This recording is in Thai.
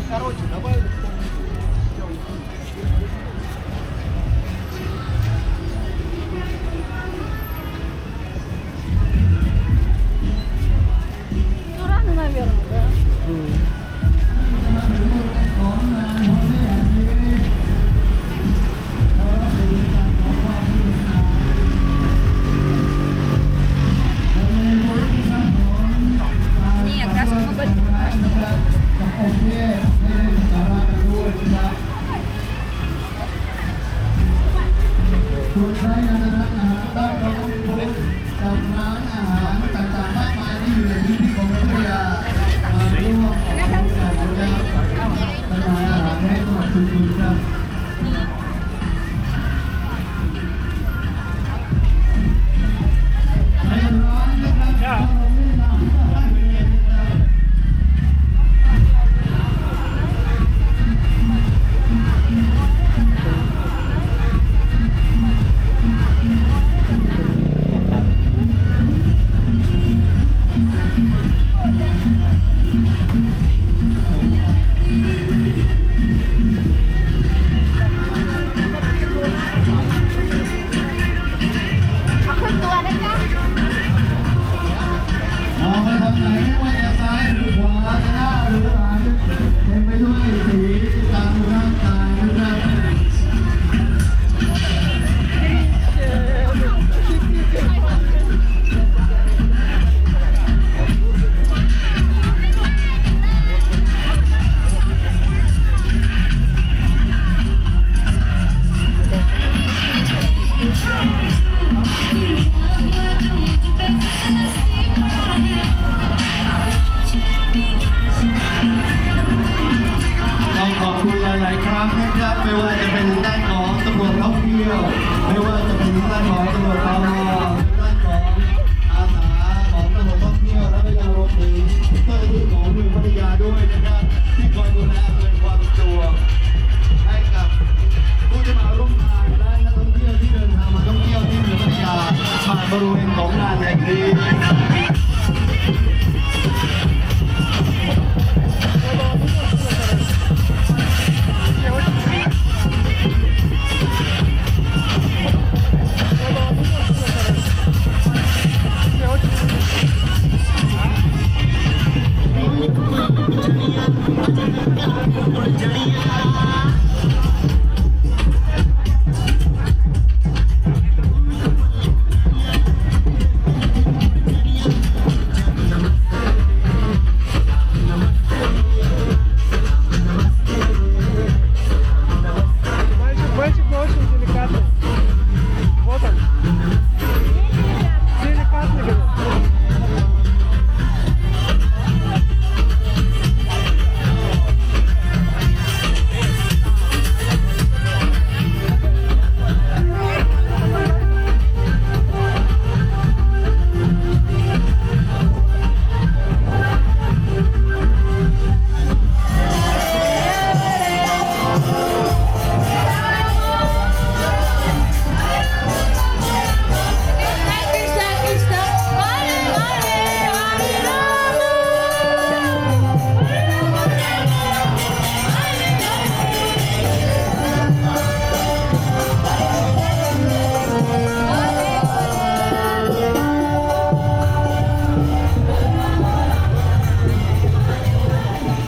Короче, давай. Ну, рано, наверное, да. Не, краску много. คุณใช้งานร้านอาหารได้ก็ต้องพบกับร้านอาหารต่างๆมากมายที่อยู่ในพื้นที่ของพัทยามาร่วมออกแบบจำหน่ายอาหารให้ตลอดชุมชนครับในร้านนะครับเราไม่นำอาหารไปเลยนะครับ เอาขึ้นตัวนะจ๊ะ มองไปทางไหนไม่ว่าจะซ้ายหรือขวาจะหน้าหรือหลังเต็มไปด้วยสีตามร่างกายนะครับต้องขอบคุณหลาย ๆ ครั้งนะครับไม่ว่าจะเป็นด้านของตำรวจท่องเที่ยวไม่ว่าจะเป็นด้านของตำรวจตมด้านของอาสาของตำรวจท่องเที่ยวและก็ยังรวมถึงเจ้าหน้าที่ของเมืองพัทยาด้วยนะครับที่คอยดูแลอำนวยความสะดวกให้กับผู้ที่มาร่วมงานและนักท่องเที่ยวที่เดินทางมาท่องเที่ยวที่เมืองพัทยาผ่านบริเวณของงานแห่งนี้